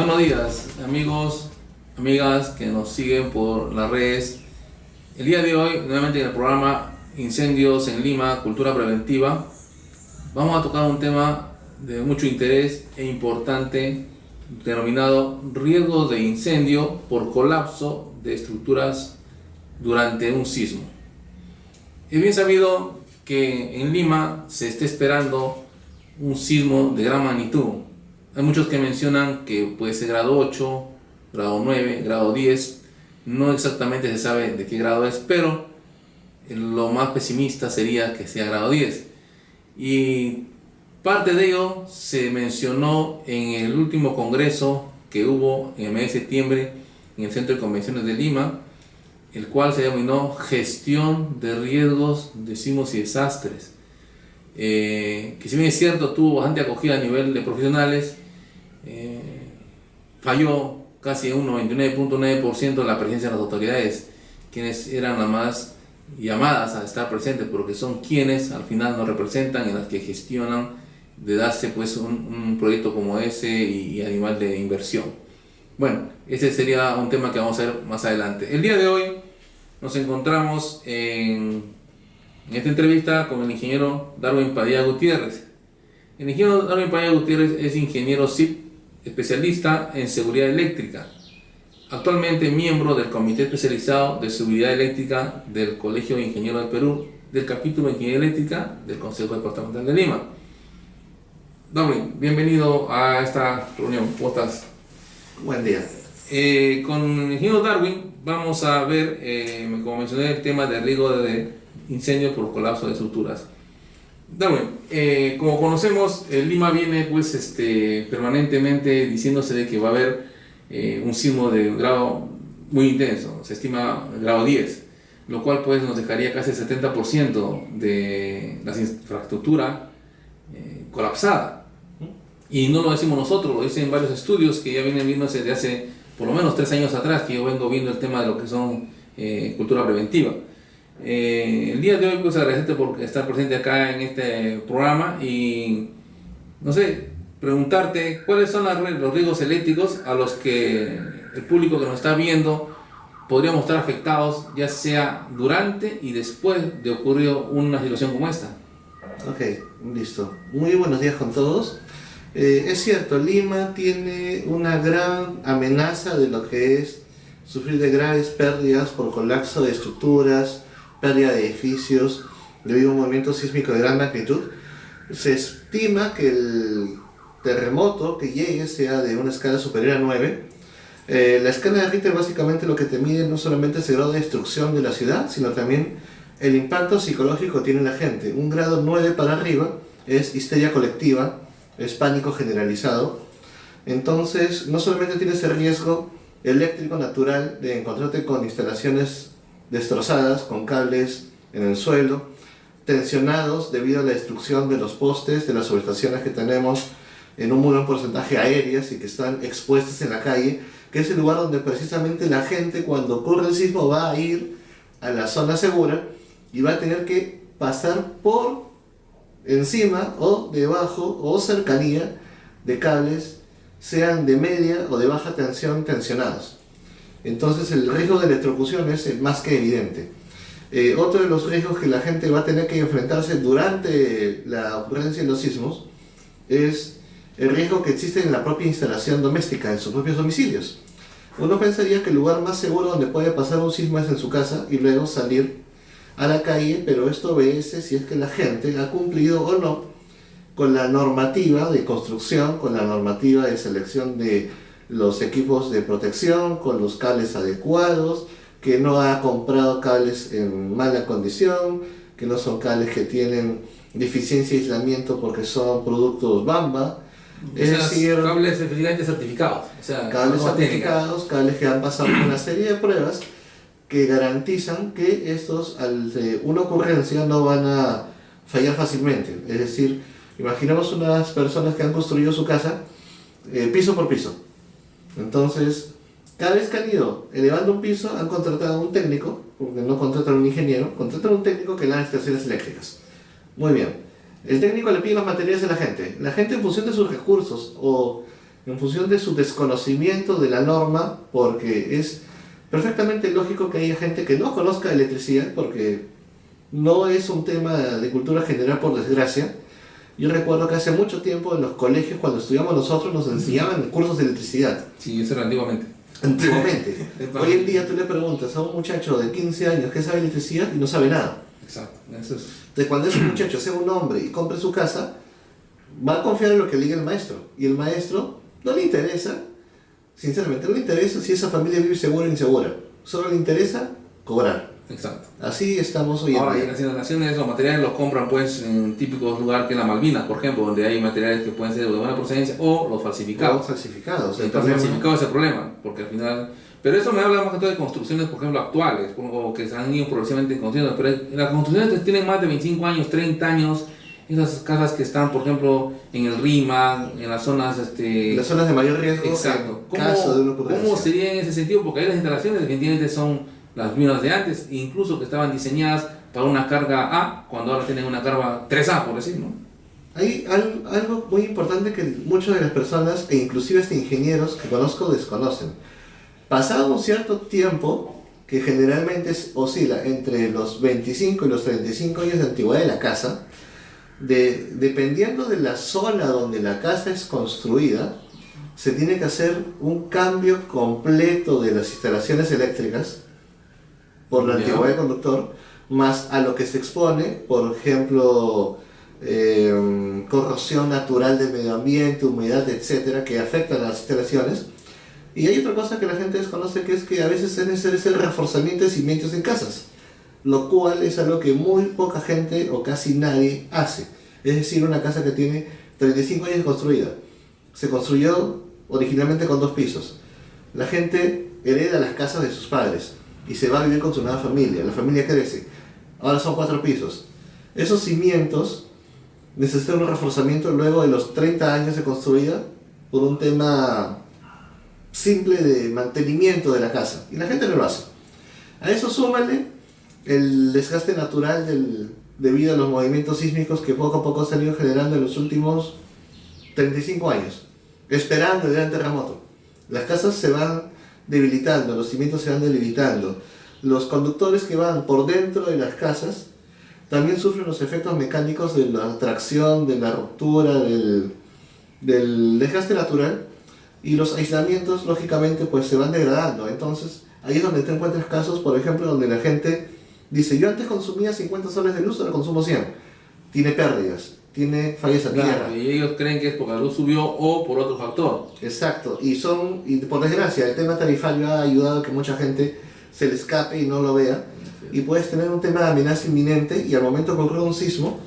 Buenos días, amigos, amigas que nos siguen por las redes. El día de hoy, nuevamente en el programa Incendios en Lima, Cultura Preventiva, vamos a tocar un tema de mucho interés e importante denominado riesgos de incendio por colapso de estructuras durante un sismo. Es bien sabido que en Lima se está esperando un sismo de gran magnitud. Hay muchos que mencionan que puede ser grado 8, grado 9, grado 10. No exactamente se sabe de qué grado es, pero lo más pesimista sería que sea grado 10. Y parte de ello se mencionó en el último congreso que hubo en el mes de septiembre en el Centro de Convenciones de Lima, el cual se denominó Gestión de Riesgos de Sismos y Desastres. Que si bien es cierto, tuvo bastante acogida a nivel de profesionales, falló casi un 99.9% la presencia de las autoridades, quienes eran las más llamadas a estar presentes, porque son quienes al final nos representan y las que gestionan de darse pues un proyecto como ese y a nivel de inversión. Bueno, ese sería un tema que vamos a ver más adelante. El día de hoy nos encontramos en esta entrevista con el ingeniero Darwin Padilla Gutiérrez. El ingeniero Darwin Padilla Gutiérrez es ingeniero civil, especialista en seguridad eléctrica, actualmente miembro del Comité Especializado de Seguridad Eléctrica del Colegio de Ingenieros del Perú, del capítulo de Ingeniería Eléctrica del Consejo Departamental de Lima. Darwin, bienvenido a esta reunión. ¿Cómo estás? Buen día. Con el ingeniero Darwin vamos a ver, como mencioné, el tema del riesgo de incendio por colapso de estructuras. Darwin, como conocemos, Lima viene pues permanentemente diciéndose de que va a haber un sismo de un grado muy intenso, se estima grado 10, lo cual pues nos dejaría casi el 70% de la infraestructura colapsada. Y no lo decimos nosotros, lo dicen varios estudios que ya vienen viéndose desde hace por lo menos 3 años atrás, que yo vengo viendo el tema de lo que son cultura preventiva. El día de hoy pues agradecerte por estar presente acá en este programa y no sé, preguntarte cuáles son los riesgos eléctricos a los que el público que nos está viendo podríamos estar afectados, ya sea durante y después de ocurrir una situación como esta. Ok, listo. Muy buenos días con todos. Es cierto, Lima tiene una gran amenaza de lo que es sufrir de graves pérdidas por colapso de estructuras, pérdida de edificios debido a un movimiento sísmico de gran magnitud. Se estima que el terremoto que llegue sea de una escala superior a 9. La escala de Richter básicamente lo que te mide no solamente es el grado de destrucción de la ciudad, sino también el impacto psicológico que tiene en la gente. Un grado 9 para arriba es histeria colectiva, es pánico generalizado. Entonces no solamente tienes el riesgo eléctrico natural de encontrarte con instalaciones destrozadas, con cables en el suelo, tensionados debido a la destrucción de los postes de las subestaciones que tenemos en un buen porcentaje aéreas y que están expuestas en la calle, que es el lugar donde precisamente la gente cuando ocurre el sismo va a ir a la zona segura y va a tener que pasar por encima o debajo o cercanía de cables, sean de media o de baja tensión tensionados. Entonces el riesgo de electrocución es más que evidente. Otro de los riesgos que la gente va a tener que enfrentarse durante la ocurrencia de los sismos es el riesgo que existe en la propia instalación doméstica, en sus propios domicilios. Uno pensaría que el lugar más seguro donde puede pasar un sismo es en su casa y luego salir a la calle, pero esto obedece si es que la gente ha cumplido o no con la normativa de construcción, con la normativa de selección de los equipos de protección, con los cables adecuados, que no ha comprado cables en mala condición, que no son cables que tienen deficiencia de aislamiento porque son productos Bamba. Es decir, cables definitivamente certificados. O sea, cables certificados, cables que han pasado por una serie de pruebas que garantizan que estos, al de una ocurrencia, no van a fallar fácilmente. Es decir, imaginemos unas personas que han construido su casa piso por piso. Entonces, cada vez que han ido elevando un piso, han contratado a un técnico, porque no contratan a un ingeniero, contratan a un técnico que lava instalaciones eléctricas. Muy bien. El técnico le pide los materiales a la gente. La gente, en función de sus recursos o en función de su desconocimiento de la norma, porque es perfectamente lógico que haya gente que no conozca electricidad, porque no es un tema de cultura general, por desgracia. Yo recuerdo que hace mucho tiempo en los colegios, cuando estudiamos nosotros, nos enseñaban cursos de electricidad. Sí, eso era antiguamente. Antiguamente. Hoy en día tú le preguntas a un muchacho de 15 años qué sabe electricidad y no sabe nada. Exacto. Eso es. Entonces, cuando ese muchacho sea un hombre y compre su casa, va a confiar en lo que le diga el maestro. Y el maestro no le interesa, sinceramente, no le interesa si esa familia vive segura o insegura. Solo le interesa cobrar. Exacto. Así estamos hoy en Ahora, y día. las instalaciones, los materiales los compran pues en típicos lugares que es la Malvinas, por ejemplo, donde hay materiales que pueden ser de buena procedencia o los falsificados. Falsificados. El falsificado es el problema, porque al final... Pero eso me habla más que todo de construcciones, por ejemplo, actuales, o que se han ido progresivamente construyendo, pero las construcciones que tienen más de 25 años, 30 años, esas casas que están, por ejemplo, en el RIMA, en las zonas... las zonas de mayor riesgo. Exacto. Caso de una ¿Cómo sería en ese sentido? Porque ahí las instalaciones definitivamente son las mismas de antes, incluso que estaban diseñadas para una carga A, cuando ahora tienen una carga 3A, por decir, ¿no? Hay algo muy importante que muchas de las personas, e inclusive hasta ingenieros que conozco, desconocen. Pasado un cierto tiempo, que generalmente oscila entre los 25 y los 35 años de antigüedad de la casa, dependiendo de la zona donde la casa es construida, se tiene que hacer un cambio completo de las instalaciones eléctricas por la antigüedad del conductor, más a lo que se expone, por ejemplo, corrosión natural del medio ambiente, humedad, etcétera, que afectan a las instalaciones. Y hay otra cosa que la gente desconoce, que es que a veces es necesario hacer reforzamiento de cimientos en casas, lo cual es algo que muy poca gente o casi nadie hace. Es decir, una casa que tiene 35 años construida, se construyó originalmente con 2 pisos. La gente hereda las casas de sus padres y se va a vivir con su nueva familia. La familia crece, ahora son 4 pisos. Esos cimientos necesitan un reforzamiento luego de los 30 años de construida por un tema simple de mantenimiento de la casa, y la gente no lo hace. A eso súmale el desgaste natural debido a los movimientos sísmicos que poco a poco se han ido generando en los últimos 35 años, esperando el gran terremoto. Las casas se van debilitando, los cimientos se van debilitando, los conductores que van por dentro de las casas también sufren los efectos mecánicos de la tracción, de la ruptura, del desgaste natural, y los aislamientos lógicamente pues se van degradando. Entonces ahí es donde te encuentras casos, por ejemplo, donde la gente dice: yo antes consumía 50 soles de luz, ahora consumo 100. Tiene pérdidas, tiene fallas a tierra. Claro, y ellos creen que es porque la luz subió o por otro factor. Exacto, y por desgracia el tema tarifario ha ayudado a que mucha gente se le escape y no lo vea, y puedes tener un tema de amenaza inminente, y al momento que ocurre un sismo,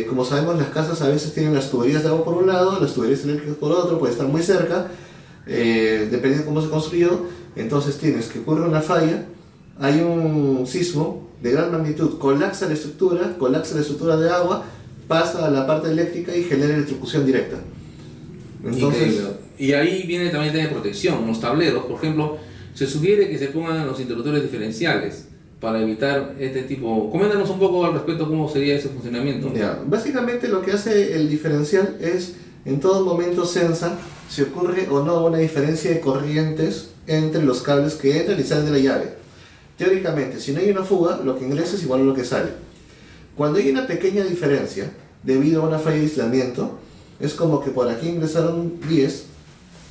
como sabemos, las casas a veces tienen las tuberías de agua por un lado, las tuberías eléctricas por otro, puede estar muy cerca, dependiendo de cómo se construyó. Entonces tienes que ocurre una falla, hay un sismo de gran magnitud, colapsa la estructura de agua, pasa a la parte eléctrica y genera electrocución directa. Entonces, y ahí viene también el tema de protección. Los tableros, por ejemplo, se sugiere que se pongan los interruptores diferenciales para evitar este tipo. Coméntanos un poco al respecto cómo sería ese funcionamiento. Básicamente lo que hace el diferencial es en todo momento censa si ocurre o no una diferencia de corrientes entre los cables que entran y salen de la llave. Teóricamente, si no hay una fuga, lo que ingresa es igual a lo que sale. Cuando hay una pequeña diferencia debido a una falla de aislamiento, es como que por aquí ingresaron 10,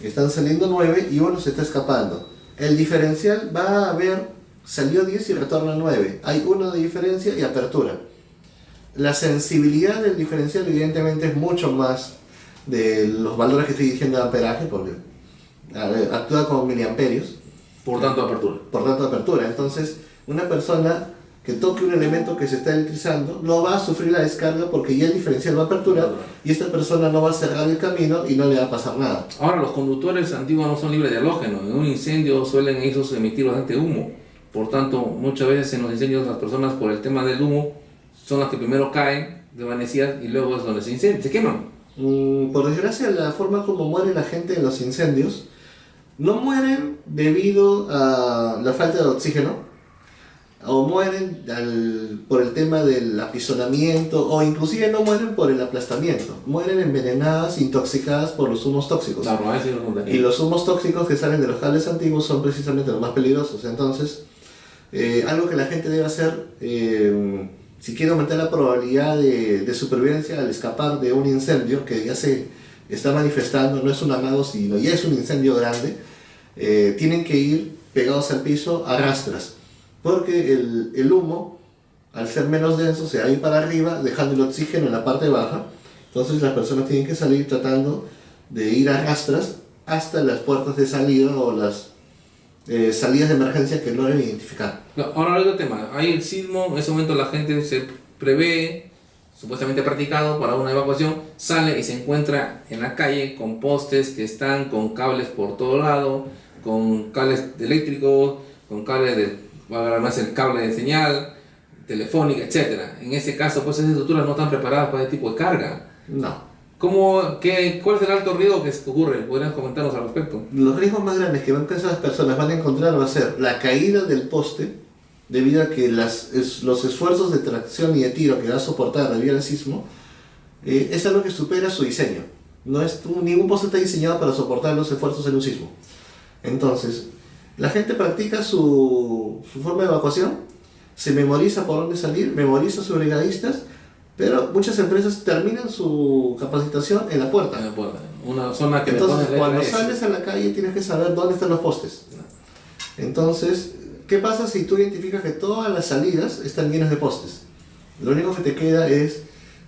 están saliendo 9 y uno se está escapando. El diferencial va a ver, salió 10 y retorna 9. Hay 1 de diferencia y apertura. La sensibilidad del diferencial evidentemente es mucho más de los valores que estoy diciendo de amperaje, porque actúa como miliamperios. Por tanto, apertura. Por tanto, apertura. Entonces, una persona que toque un elemento que se está electrizando no va a sufrir la descarga porque ya el diferencial va a aperturar y esta persona no va a cerrar el camino y no le va a pasar nada. Ahora, los conductores antiguos no son libres de halógeno. En un incendio suelen esos emitir bastante humo. Por tanto, muchas veces en los incendios las personas, por el tema del humo, son las que primero caen desvanecidas y luego es donde se queman. Por desgracia, la forma como muere la gente en los incendios no mueren debido a la falta de oxígeno. o mueren por el tema del apisonamiento, o inclusive no mueren por el aplastamiento, mueren envenenadas, intoxicadas por los humos tóxicos. Claro, a veces lo Y los humos tóxicos que salen de los cables antiguos son precisamente los más peligrosos. Entonces, algo que la gente debe hacer, si quiere aumentar la probabilidad de supervivencia al escapar de un incendio que ya se está manifestando, no es un amago, sino ya es un incendio grande, tienen que ir pegados al piso a rastras, porque el humo, al ser menos denso, se va a ir para arriba, dejando el oxígeno en la parte baja. Entonces las personas tienen que salir tratando de ir a rastras hasta las puertas de salida o las salidas de emergencia que logren identificar. No, ahora otro tema, hay el sismo, en ese momento la gente se prevé, supuestamente practicado para una evacuación, sale y se encuentra en la calle con postes que están con cables por todo lado, con cables eléctricos, con cables además el cable de señal, telefónica, etc. En ese caso, pues esas estructuras no están preparadas para este tipo de carga. No. ¿Cuál es el alto riesgo que ocurre? ¿Podrías comentarnos al respecto? Los riesgos más grandes que esas personas van a encontrar va a ser la caída del poste, debido a que los esfuerzos de tracción y de tiro que va a soportar debido al sismo es algo que supera su diseño. Ningún poste está diseñado para soportar los esfuerzos en un sismo. Entonces, la gente practica su forma de evacuación, se memoriza por dónde salir, memoriza sus brigadistas, pero muchas empresas terminan su capacitación en la puerta. En la puerta, una zona que entonces, cuando S. sales a la calle tienes que saber dónde están los postes. Entonces, ¿qué pasa si tú identificas que todas las salidas están llenas de postes? Lo único que te queda es,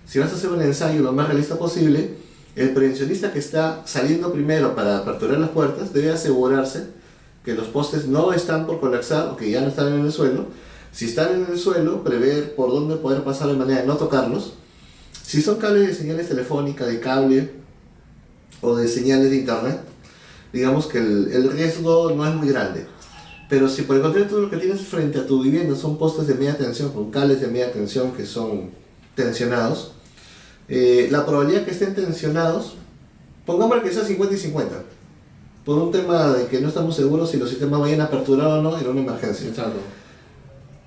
si vas a hacer un ensayo lo más realista posible, el prevencionista que está saliendo primero para aperturar las puertas debe asegurarse que los postes no están por colapsar o que ya no están en el suelo. Si están en el suelo, prever por dónde poder pasar de manera de no tocarlos. Si son cables de señales telefónicas, de cable o de señales de internet, digamos que el riesgo no es muy grande. Pero si por el contrario todo lo que tienes frente a tu vivienda son postes de media tensión con cables de media tensión que son tensionados, la probabilidad que estén tensionados, pongamos que sea 50 y 50, por un tema de que no estamos seguros si los sistemas vayan a aperturar o no en una emergencia. Exacto.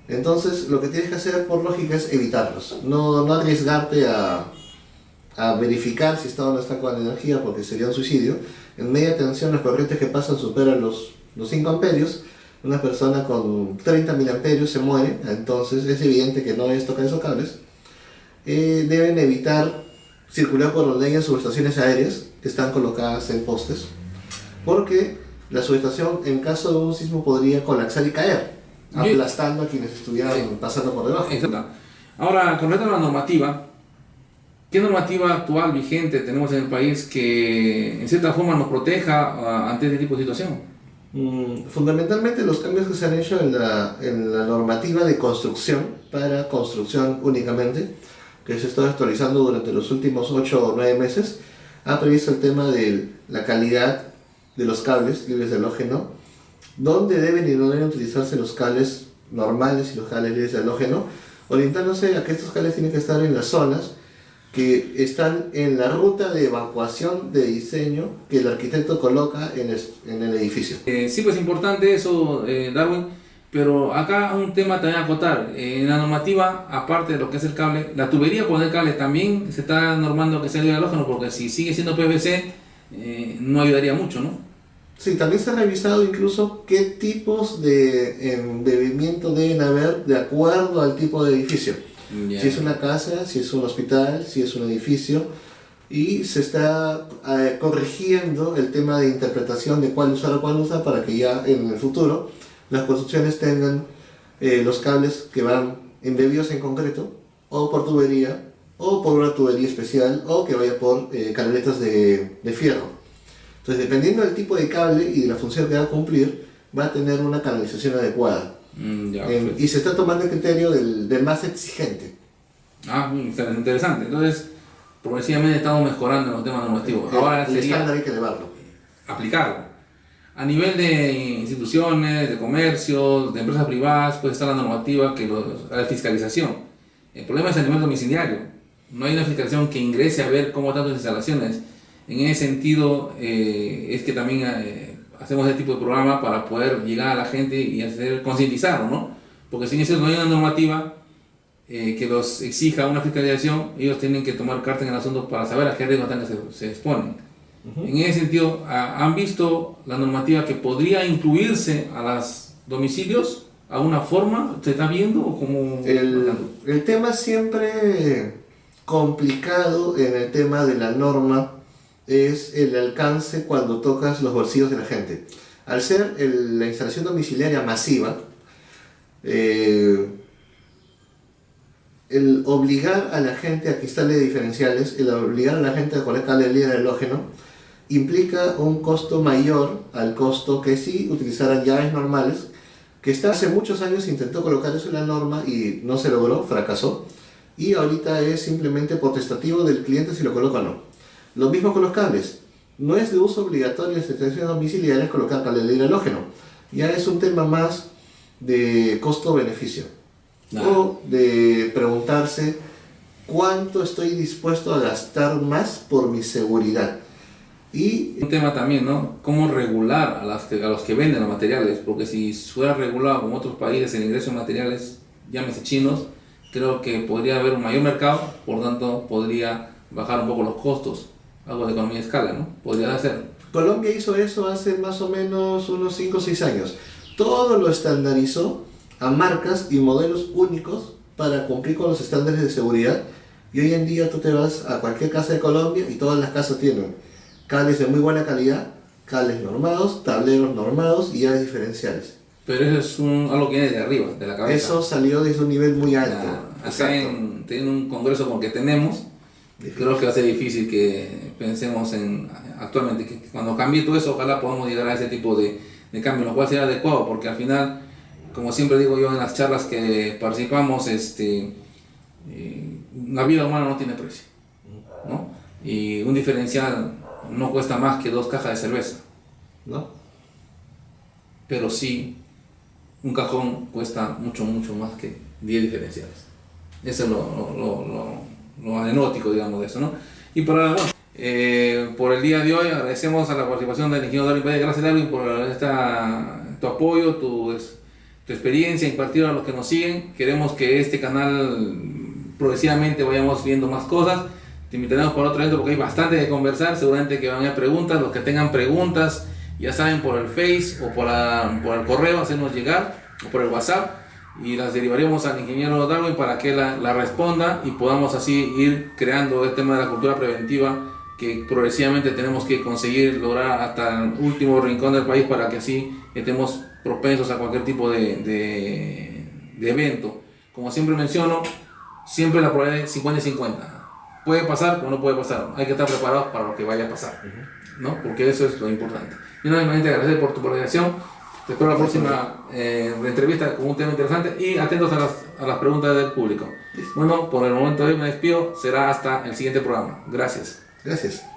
Entonces lo que tienes que hacer por lógica es evitarlos, no arriesgarte a verificar si está o no está con energía, porque sería un suicidio. En media tensión las corrientes que pasan superan los 5 amperios. Una persona con 30 miliamperios se muere, entonces es evidente que no es tocar esos cables. Deben evitar circular por donde haya subestaciones aéreas que están colocadas en postes, porque la subestación en caso de un sismo podría colapsar y caer, aplastando a quienes estuvieran pasando por debajo. Exacto. Ahora, con respecto a la normativa, ¿qué normativa actual vigente tenemos en el país que en cierta forma nos proteja ante este tipo de situación? Fundamentalmente los cambios que se han hecho en la normativa de construcción, para construcción únicamente, que se está actualizando durante los últimos 8 o 9 meses, ha previsto el tema de la calidad de los cables libres de halógeno, dónde deben y no deben utilizarse los cables normales y los cables libres de halógeno, orientándose a que estos cables tienen que estar en las zonas que están en la ruta de evacuación de diseño que el arquitecto coloca en el edificio. Sí, pues importante eso, Darwin, pero acá un tema también a acotar. En la normativa, aparte de lo que es el cable, la tubería por el cable también se está normando que sea de halógeno, porque si sigue siendo PVC, no ayudaría mucho, ¿no? Sí, también se ha revisado incluso qué tipos de embebimiento deben haber de acuerdo al tipo de edificio. Si es una casa, si es un hospital, si es un edificio, y se está corrigiendo el tema de interpretación de cuál usar o cuál usar, para que ya en el futuro las construcciones tengan los cables que van embebidos en concreto, o por tubería, o por una tubería especial, o que vaya por canaletas de fierro. Entonces, dependiendo del tipo de cable y de la función que va a cumplir, va a tener una canalización adecuada. Y se está tomando el criterio del más exigente. Interesante. Entonces, progresivamente estamos mejorando en los temas normativos. Ahora el sería estándar hay que elevarlo. aplicarlo. A nivel de instituciones, de comercios, de empresas privadas, pues está la normativa la fiscalización. El problema es a nivel domiciliario. No hay una fiscalización que ingrese a ver cómo están tus instalaciones. En ese sentido, es que también hacemos este tipo de programa para poder llegar a la gente y hacer concientizar, ¿no? Porque si no hay una normativa que los exija una fiscalización, ellos tienen que tomar carta en el asunto para saber a qué riesgo se exponen. En ese sentido, ¿han visto la normativa que podría incluirse a los domicilios? ¿A una forma? ¿Se está viendo? ¿O cómo? El tema siempre complicado en el tema de la norma es el alcance cuando tocas los bolsillos de la gente. Al ser la instalación domiciliaria masiva, el obligar a la gente a que instale diferenciales, el obligar a la gente a colocarle el líder halógeno, implica un costo mayor al costo que si utilizaran llaves normales, que hace muchos años intentó colocar eso en la norma y no se logró, fracasó, y ahorita es simplemente potestativo del cliente si lo coloca o no. Lo mismo con los cables. No es de uso obligatorio en las instalaciones domiciliarias colocar cable de halógeno. Ya es un tema más de costo-beneficio. O de preguntarse cuánto estoy dispuesto a gastar más por mi seguridad. Y un tema también, ¿no? ¿Cómo regular a los que venden los materiales? Porque si fuera regulado como otros países el ingreso de materiales, llámese chinos, creo que podría haber un mayor mercado, por tanto podría bajar un poco los costos. Algo de economía de escala, ¿no? Podría hacer. Colombia hizo eso hace más o menos unos 5 o 6 años. Todo lo estandarizó a marcas y modelos únicos para cumplir con los estándares de seguridad. Y hoy en día tú te vas a cualquier casa de Colombia y todas las casas tienen cables de muy buena calidad, cables normados, tableros normados y llaves diferenciales. Pero eso es algo que viene de arriba, de la cabeza. Eso salió desde un nivel muy alto. Acá en un congreso como el que tenemos, creo que va a ser difícil que pensemos actualmente que cuando cambie todo eso, ojalá podamos llegar a ese tipo de cambio, lo cual sería adecuado, porque al final, como siempre digo yo en las charlas que participamos, la vida humana no tiene precio, ¿no? Y un diferencial no cuesta más que 2 cajas de cerveza, ¿no? Pero sí, un cajón cuesta mucho más que 10 diferenciales. Eso es lo anecdótico, digamos, de eso, ¿no? Y por el día de hoy agradecemos a la participación del ingeniero Darwin Valle. Gracias, Darwin, por tu apoyo, tu experiencia impartida a los que nos siguen. Queremos que este canal progresivamente vayamos viendo más cosas. Te invitaremos por otro evento porque hay bastante que conversar. Seguramente que van a haber preguntas. Los que tengan preguntas, ya saben, por el Face o por el correo, hacernos llegar, o por el WhatsApp, y las derivaremos al ingeniero Darwin para que la responda y podamos así ir creando el tema de la cultura preventiva que progresivamente tenemos que conseguir lograr hasta el último rincón del país para que así estemos propensos a cualquier tipo de evento. Como siempre menciono, siempre la probabilidad es 50-50. Puede pasar o no puede pasar. Hay que estar preparados para lo que vaya a pasar, ¿no? Porque eso es lo importante. Y nuevamente agradecer por tu participación. Te espero la próxima entrevista con un tema interesante y atentos a las preguntas del público. Bueno, por el momento de hoy me despido. Será hasta el siguiente programa. Gracias. Gracias.